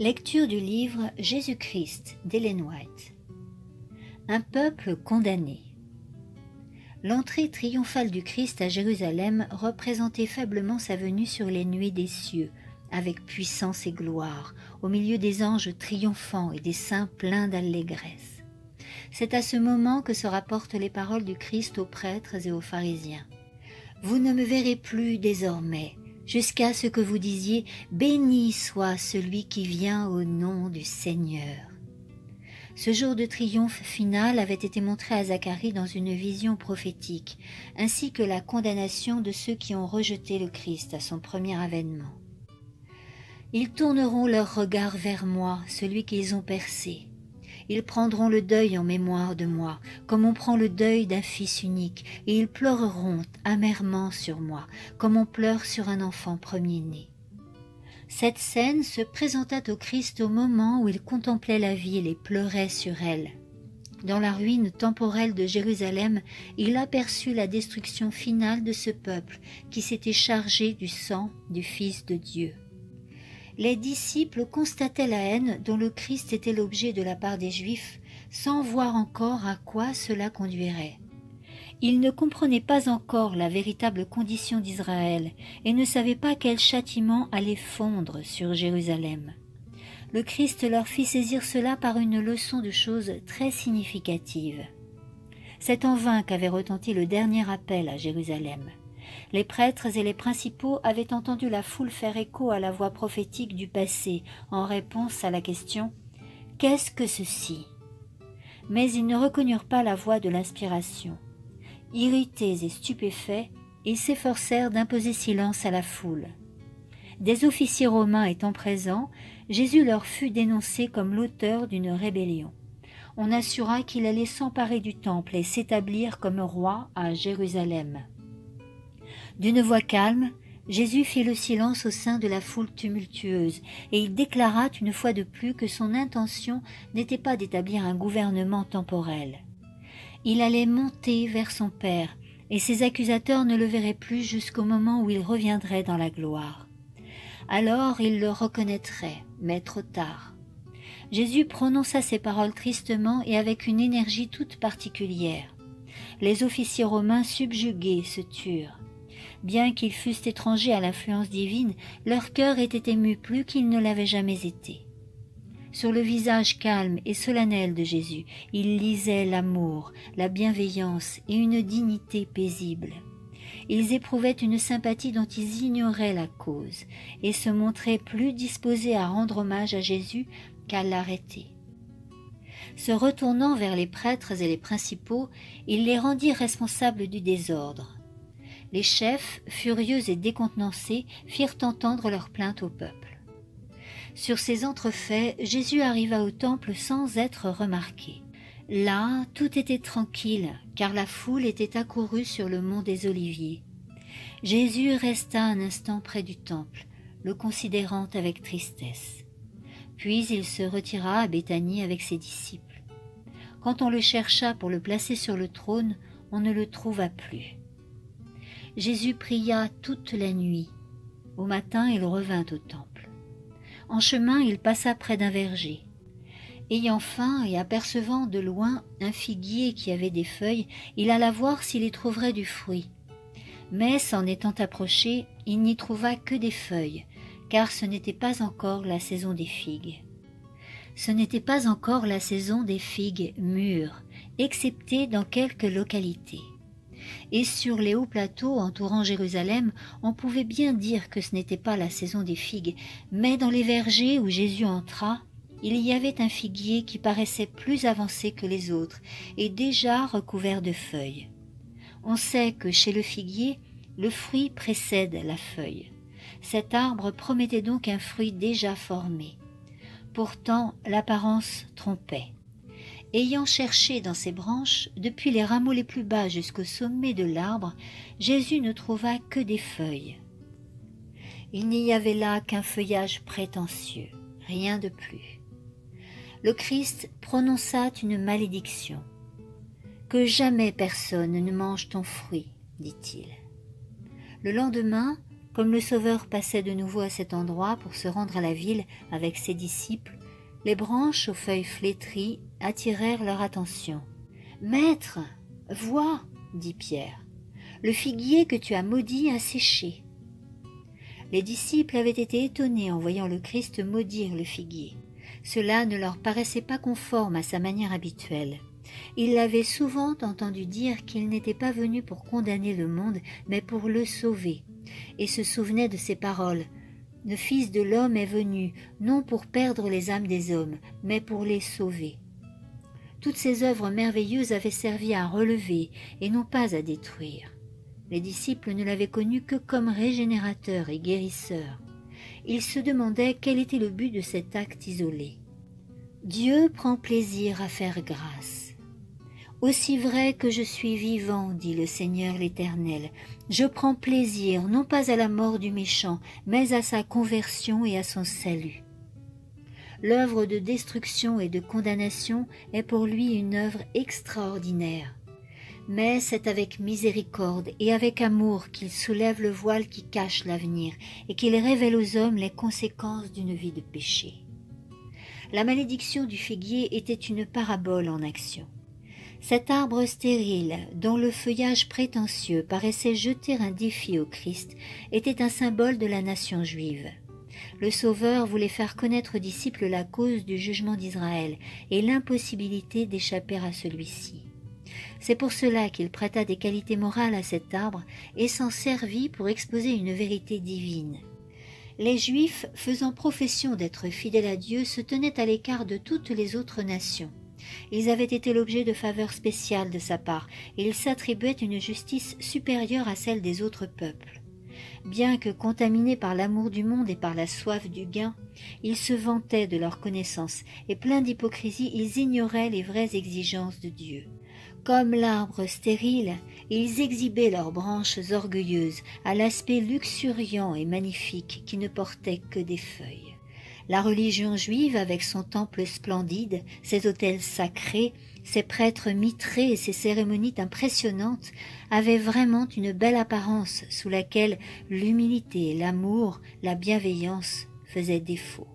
Lecture du livre Jésus-Christ d'Ellen White. Un peuple condamné. L'entrée triomphale du Christ à Jérusalem représentait faiblement sa venue sur les nuées des cieux, avec puissance et gloire, au milieu des anges triomphants et des saints pleins d'allégresse. C'est à ce moment que se rapportent les paroles du Christ aux prêtres et aux pharisiens. « Vous ne me verrez plus désormais, jusqu'à ce que vous disiez « Béni soit celui qui vient au nom du Seigneur ». Ce jour de triomphe final avait été montré à Zacharie dans une vision prophétique, ainsi que la condamnation de ceux qui ont rejeté le Christ à son premier avènement. Ils tourneront leur regard vers moi, celui qu'ils ont percé. Ils prendront le deuil en mémoire de moi, comme on prend le deuil d'un fils unique, et ils pleureront amèrement sur moi, comme on pleure sur un enfant premier-né. Cette scène se présenta au Christ au moment où il contemplait la ville et pleurait sur elle. Dans la ruine temporelle de Jérusalem, il aperçut la destruction finale de ce peuple qui s'était chargé du sang du Fils de Dieu. Les disciples constataient la haine dont le Christ était l'objet de la part des Juifs, sans voir encore à quoi cela conduirait. Ils ne comprenaient pas encore la véritable condition d'Israël et ne savaient pas quel châtiment allait fondre sur Jérusalem. Le Christ leur fit saisir cela par une leçon de choses très significatives. C'est en vain qu'avait retenti le dernier appel à Jérusalem. Les prêtres et les principaux avaient entendu la foule faire écho à la voix prophétique du passé en réponse à la question « Qu'est-ce que ceci ?» Mais ils ne reconnurent pas la voix de l'inspiration. Irrités et stupéfaits, ils s'efforcèrent d'imposer silence à la foule. Des officiers romains étant présents, Jésus leur fut dénoncé comme l'auteur d'une rébellion. On assura qu'il allait s'emparer du temple et s'établir comme roi à Jérusalem. D'une voix calme, Jésus fit le silence au sein de la foule tumultueuse et il déclara une fois de plus que son intention n'était pas d'établir un gouvernement temporel. Il allait monter vers son Père et ses accusateurs ne le verraient plus jusqu'au moment où il reviendrait dans la gloire. Alors ils le reconnaîtraient, mais trop tard. Jésus prononça ces paroles tristement et avec une énergie toute particulière. Les officiers romains subjugués se turent. Bien qu'ils fussent étrangers à l'influence divine, leur cœur était ému plus qu'il ne l'avait jamais été. Sur le visage calme et solennel de Jésus, il lisait l'amour, la bienveillance et une dignité paisible. Ils éprouvaient une sympathie dont ils ignoraient la cause et se montraient plus disposés à rendre hommage à Jésus qu'à l'arrêter. Se retournant vers les prêtres et les principaux, il les rendit responsables du désordre. Les chefs, furieux et décontenancés, firent entendre leurs plaintes au peuple. Sur ces entrefaits, Jésus arriva au temple sans être remarqué. Là, tout était tranquille, car la foule était accourue sur le mont des Oliviers. Jésus resta un instant près du temple, le considérant avec tristesse. Puis il se retira à Béthanie avec ses disciples. Quand on le chercha pour le placer sur le trône, on ne le trouva plus. Jésus pria toute la nuit. Au matin, il revint au temple. En chemin, il passa près d'un verger. Ayant faim et apercevant de loin un figuier qui avait des feuilles, il alla voir s'il y trouverait du fruit. Mais s'en étant approché, il n'y trouva que des feuilles, car ce n'était pas encore la saison des figues. Ce n'était pas encore la saison des figues mûres, excepté dans quelques localités. Et sur les hauts plateaux entourant Jérusalem, on pouvait bien dire que ce n'était pas la saison des figues, mais dans les vergers où Jésus entra, il y avait un figuier qui paraissait plus avancé que les autres et déjà recouvert de feuilles. On sait que chez le figuier, le fruit précède la feuille. Cet arbre promettait donc un fruit déjà formé. Pourtant, l'apparence trompait. Ayant cherché dans ses branches, depuis les rameaux les plus bas jusqu'au sommet de l'arbre, Jésus ne trouva que des feuilles. Il n'y avait là qu'un feuillage prétentieux, rien de plus. Le Christ prononça une malédiction. « Que jamais personne ne mange ton fruit, dit-il. » Le lendemain, Comme le Sauveur passait de nouveau à cet endroit pour se rendre à la ville avec ses disciples, les branches aux feuilles flétries attirèrent leur attention. « Maître, vois, dit Pierre, le figuier que tu as maudit a séché. » Les disciples avaient été étonnés en voyant le Christ maudire le figuier. Cela ne leur paraissait pas conforme à sa manière habituelle. Ils l'avaient souvent entendu dire qu'il n'était pas venu pour condamner le monde, mais pour le sauver, et se souvenaient de ces paroles. Le Fils de l'homme est venu, non pour perdre les âmes des hommes, mais pour les sauver. Toutes ces œuvres merveilleuses avaient servi à relever et non pas à détruire. Les disciples ne l'avaient connu que comme régénérateur et guérisseur. Ils se demandaient quel était le but de cet acte isolé. Dieu prend plaisir à faire grâce. Aussi vrai que je suis vivant, dit le Seigneur l'Éternel, je prends plaisir non pas à la mort du méchant, mais à sa conversion et à son salut. L'œuvre de destruction et de condamnation est pour lui une œuvre extraordinaire. Mais c'est avec miséricorde et avec amour qu'il soulève le voile qui cache l'avenir et qu'il révèle aux hommes les conséquences d'une vie de péché. La malédiction du figuier était une parabole en action. Cet arbre stérile, dont le feuillage prétentieux paraissait jeter un défi au Christ, était un symbole de la nation juive. Le Sauveur voulait faire connaître aux disciples la cause du jugement d'Israël et l'impossibilité d'échapper à celui-ci. C'est pour cela qu'il prêta des qualités morales à cet arbre et s'en servit pour exposer une vérité divine. Les Juifs, faisant profession d'être fidèles à Dieu, se tenaient à l'écart de toutes les autres nations. Ils avaient été l'objet de faveurs spéciales de sa part et ils s'attribuaient une justice supérieure à celle des autres peuples. Bien que contaminés par l'amour du monde et par la soif du gain, ils se vantaient de leur connaissance et pleins d'hypocrisie, ils ignoraient les vraies exigences de Dieu. Comme l'arbre stérile, ils exhibaient leurs branches orgueilleuses à l'aspect luxuriant et magnifique qui ne portait que des feuilles. La religion juive, avec son temple splendide, ses autels sacrés, ses prêtres mitrés et ses cérémonies impressionnantes, avait vraiment une belle apparence sous laquelle l'humilité, l'amour, la bienveillance faisaient défaut.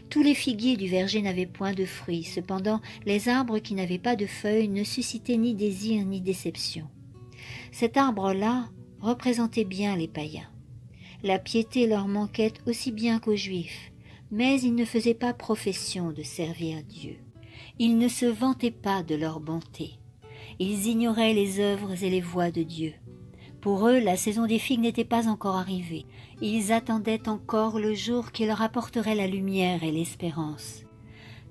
Tous les figuiers du verger n'avaient point de fruits, cependant les arbres qui n'avaient pas de feuilles ne suscitaient ni désir ni déception. Cet arbre-là représentait bien les païens. La piété leur manquait aussi bien qu'aux Juifs, mais ils ne faisaient pas profession de servir Dieu. Ils ne se vantaient pas de leur bonté. Ils ignoraient les œuvres et les voies de Dieu. Pour eux, la saison des figues n'était pas encore arrivée. Ils attendaient encore le jour qui leur apporterait la lumière et l'espérance.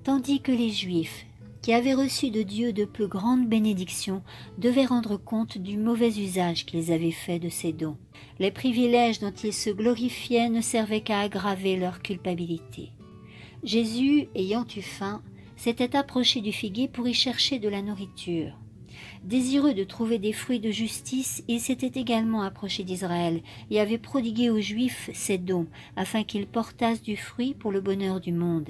Tandis que les Juifs, qui avaient reçu de Dieu de plus grandes bénédictions, devaient rendre compte du mauvais usage qu'ils avaient fait de ces dons. Les privilèges dont ils se glorifiaient ne servaient qu'à aggraver leur culpabilité. Jésus, ayant eu faim, s'était approché du figuier pour y chercher de la nourriture. Désireux de trouver des fruits de justice, il s'était également approché d'Israël et avait prodigué aux Juifs ses dons, afin qu'ils portassent du fruit pour le bonheur du monde.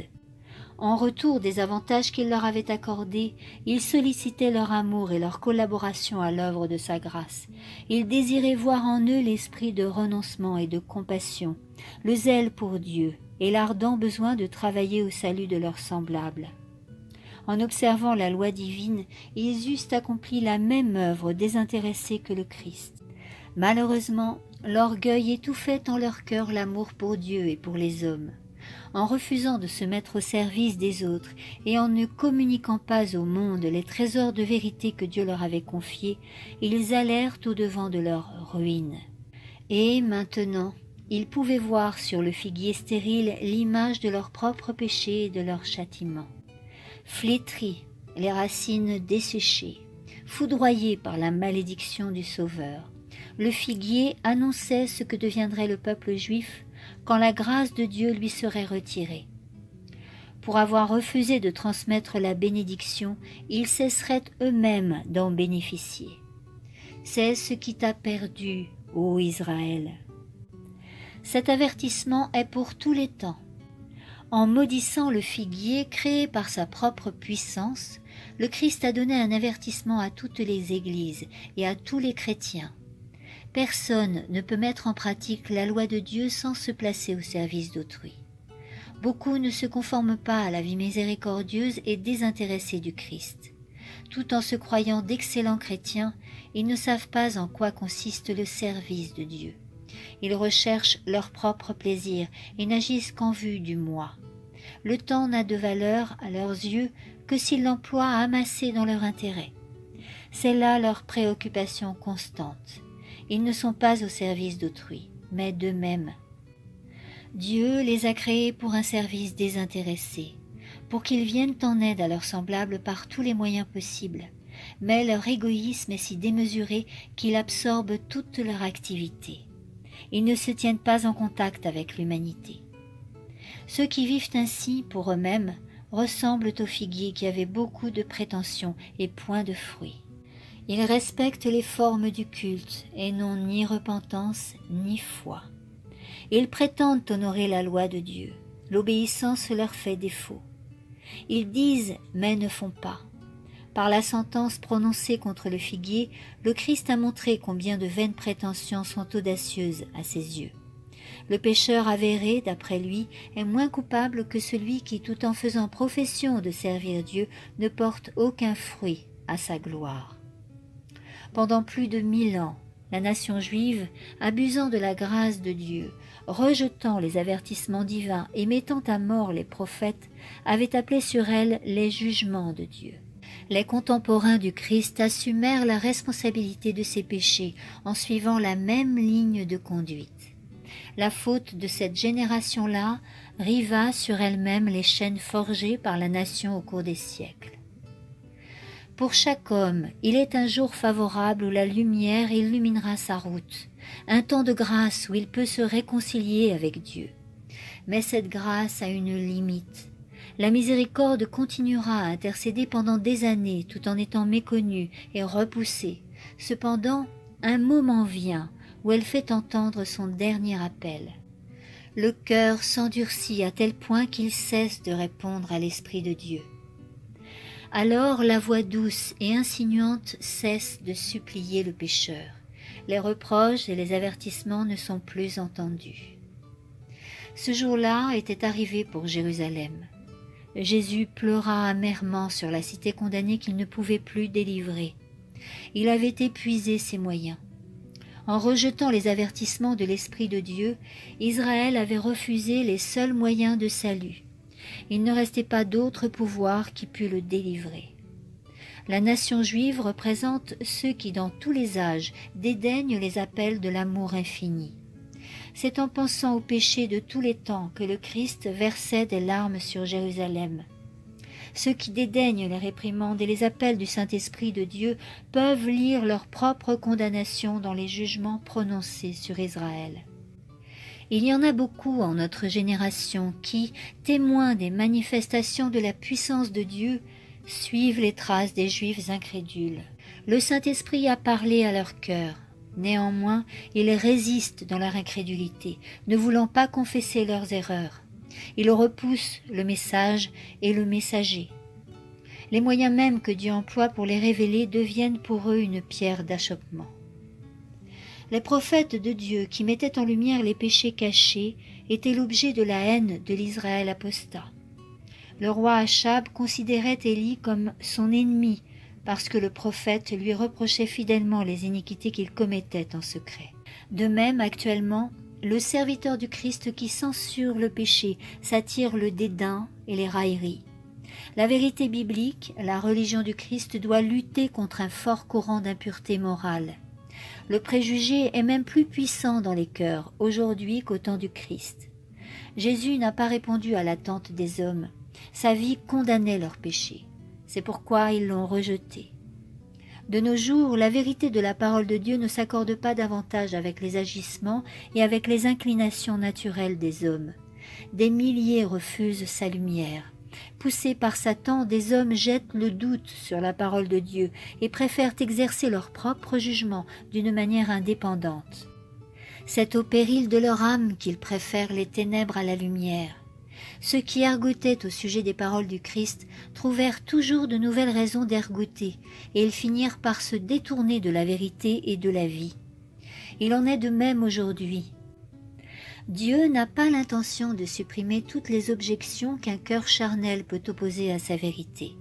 En retour des avantages qu'il leur avait accordés, il sollicitait leur amour et leur collaboration à l'œuvre de sa grâce. Il désirait voir en eux l'esprit de renoncement et de compassion, le zèle pour Dieu et l'ardent besoin de travailler au salut de leurs semblables. En observant la loi divine, ils eussent accompli la même œuvre désintéressée que le Christ. Malheureusement, l'orgueil étouffait en leur cœur l'amour pour Dieu et pour les hommes. En refusant de se mettre au service des autres et en ne communiquant pas au monde les trésors de vérité que Dieu leur avait confiés, ils allèrent au-devant de leur ruine. Et maintenant, ils pouvaient voir sur le figuier stérile l'image de leur propre péché et de leur châtiment. Flétris, les racines desséchées, foudroyés par la malédiction du Sauveur, le figuier annonçait ce que deviendrait le peuple juif quand la grâce de Dieu lui serait retirée. Pour avoir refusé de transmettre la bénédiction, ils cesseraient eux-mêmes d'en bénéficier. C'est ce qui t'a perdu, ô Israël. Cet avertissement est pour tous les temps. En maudissant le figuier créé par sa propre puissance, le Christ a donné un avertissement à toutes les églises et à tous les chrétiens. Personne ne peut mettre en pratique la loi de Dieu sans se placer au service d'autrui. Beaucoup ne se conforment pas à la vie miséricordieuse et désintéressée du Christ. Tout en se croyant d'excellents chrétiens, ils ne savent pas en quoi consiste le service de Dieu. Ils recherchent leur propre plaisir et n'agissent qu'en vue du moi. Le temps n'a de valeur à leurs yeux que s'ils l'emploient à amasser dans leur intérêt. C'est là leur préoccupation constante. Ils ne sont pas au service d'autrui, mais d'eux-mêmes. Dieu les a créés pour un service désintéressé, pour qu'ils viennent en aide à leurs semblables par tous les moyens possibles, mais leur égoïsme est si démesuré qu'il absorbe toute leur activité. Ils ne se tiennent pas en contact avec l'humanité. Ceux qui vivent ainsi pour eux-mêmes ressemblent aux figuiers qui avaient beaucoup de prétentions et point de fruits. Ils respectent les formes du culte et n'ont ni repentance ni foi. Ils prétendent honorer la loi de Dieu. L'obéissance leur fait défaut. Ils disent mais ne font pas. Par la sentence prononcée contre le figuier, le Christ a montré combien de vaines prétentions sont audacieuses à ses yeux. Le pécheur avéré, d'après lui, est moins coupable que celui qui, tout en faisant profession de servir Dieu, ne porte aucun fruit à sa gloire. Pendant plus de 1000 ans, la nation juive, abusant de la grâce de Dieu, rejetant les avertissements divins et mettant à mort les prophètes, avait appelé sur elle les jugements de Dieu. Les contemporains du Christ assumèrent la responsabilité de ces péchés en suivant la même ligne de conduite. La faute de cette génération-là riva sur elle-même les chaînes forgées par la nation au cours des siècles. Pour chaque homme, il est un jour favorable où la lumière illuminera sa route, un temps de grâce où il peut se réconcilier avec Dieu. Mais cette grâce a une limite. La miséricorde continuera à intercéder pendant des années tout en étant méconnue et repoussée. Cependant, un moment vient où elle fait entendre son dernier appel. Le cœur s'endurcit à tel point qu'il cesse de répondre à l'Esprit de Dieu. Alors la voix douce et insinuante cesse de supplier le pécheur. Les reproches et les avertissements ne sont plus entendus. Ce jour-là était arrivé pour Jérusalem. Jésus pleura amèrement sur la cité condamnée qu'il ne pouvait plus délivrer. Il avait épuisé ses moyens. En rejetant les avertissements de l'Esprit de Dieu, Israël avait refusé les seuls moyens de salut. Il ne restait pas d'autre pouvoir qui pût le délivrer. La nation juive représente ceux qui, dans tous les âges, dédaignent les appels de l'amour infini. C'est en pensant au péché de tous les temps que le Christ versait des larmes sur Jérusalem. Ceux qui dédaignent les réprimandes et les appels du Saint-Esprit de Dieu peuvent lire leur propre condamnation dans les jugements prononcés sur Israël. Il y en a beaucoup en notre génération qui, témoins des manifestations de la puissance de Dieu, suivent les traces des Juifs incrédules. Le Saint-Esprit a parlé à leur cœur. Néanmoins, ils résistent dans leur incrédulité, ne voulant pas confesser leurs erreurs. Ils repoussent le message et le messager. Les moyens mêmes que Dieu emploie pour les révéler deviennent pour eux une pierre d'achoppement. Les prophètes de Dieu qui mettaient en lumière les péchés cachés étaient l'objet de la haine de l'Israël apostat. Le roi Achab considérait Élie comme son ennemi parce que le prophète lui reprochait fidèlement les iniquités qu'il commettait en secret. De même, actuellement, le serviteur du Christ qui censure le péché s'attire le dédain et les railleries. La vérité biblique, la religion du Christ doit lutter contre un fort courant d'impureté morale. Le préjugé est même plus puissant dans les cœurs aujourd'hui qu'au temps du Christ. Jésus n'a pas répondu à l'attente des hommes. Sa vie condamnait leurs péchés. C'est pourquoi ils l'ont rejeté. De nos jours, la vérité de la parole de Dieu ne s'accorde pas davantage avec les agissements et avec les inclinations naturelles des hommes. Des milliers refusent sa lumière. Poussés par Satan, des hommes jettent le doute sur la parole de Dieu et préfèrent exercer leur propre jugement d'une manière indépendante. C'est au péril de leur âme qu'ils préfèrent les ténèbres à la lumière. Ceux qui ergotaient au sujet des paroles du Christ trouvèrent toujours de nouvelles raisons d'ergoter, et ils finirent par se détourner de la vérité et de la vie. Il en est de même aujourd'hui. Dieu n'a pas l'intention de supprimer toutes les objections qu'un cœur charnel peut opposer à sa vérité.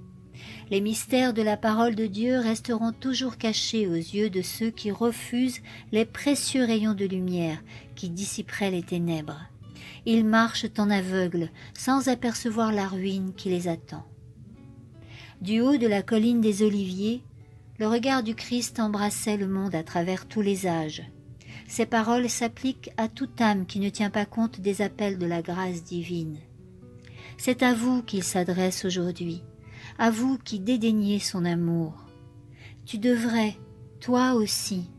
Les mystères de la parole de Dieu resteront toujours cachés aux yeux de ceux qui refusent les précieux rayons de lumière qui dissiperaient les ténèbres. Ils marchent en aveugles, sans apercevoir la ruine qui les attend. Du haut de la colline des Oliviers, le regard du Christ embrassait le monde à travers tous les âges. Ces paroles s'appliquent à toute âme qui ne tient pas compte des appels de la grâce divine. C'est à vous qu'il s'adresse aujourd'hui, à vous qui dédaignez son amour. Tu devrais, toi aussi,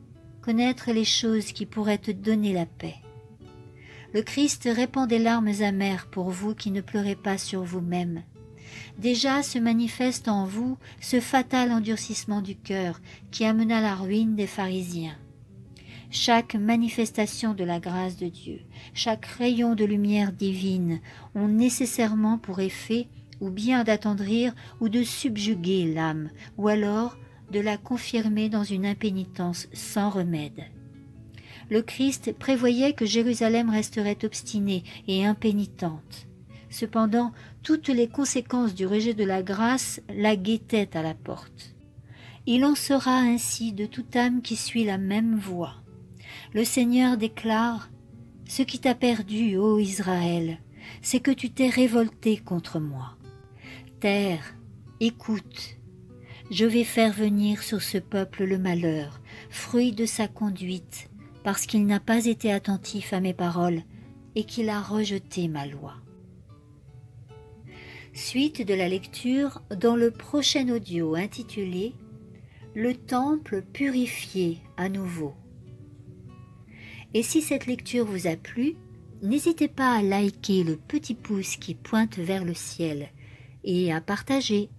connaître les choses qui pourraient te donner la paix. Le Christ répand des larmes amères pour vous qui ne pleurez pas sur vous-même. Déjà se manifeste en vous ce fatal endurcissement du cœur qui amena la ruine des pharisiens. Chaque manifestation de la grâce de Dieu, chaque rayon de lumière divine ont nécessairement pour effet ou bien d'attendrir ou de subjuguer l'âme, ou alors de la confirmer dans une impénitence sans remède. Le Christ prévoyait que Jérusalem resterait obstinée et impénitente. Cependant, toutes les conséquences du rejet de la grâce la guettaient à la porte. Il en sera ainsi de toute âme qui suit la même voie. Le Seigneur déclare « Ce qui t'a perdu, ô Israël, c'est que tu t'es révolté contre moi. Terre, écoute, je vais faire venir sur ce peuple le malheur, fruit de sa conduite, parce qu'il n'a pas été attentif à mes paroles et qu'il a rejeté ma loi. » Suite de la lecture dans le prochain audio intitulé « Le temple purifié à nouveau ». Et si cette lecture vous a plu, n'hésitez pas à liker le petit pouce qui pointe vers le ciel et à partager.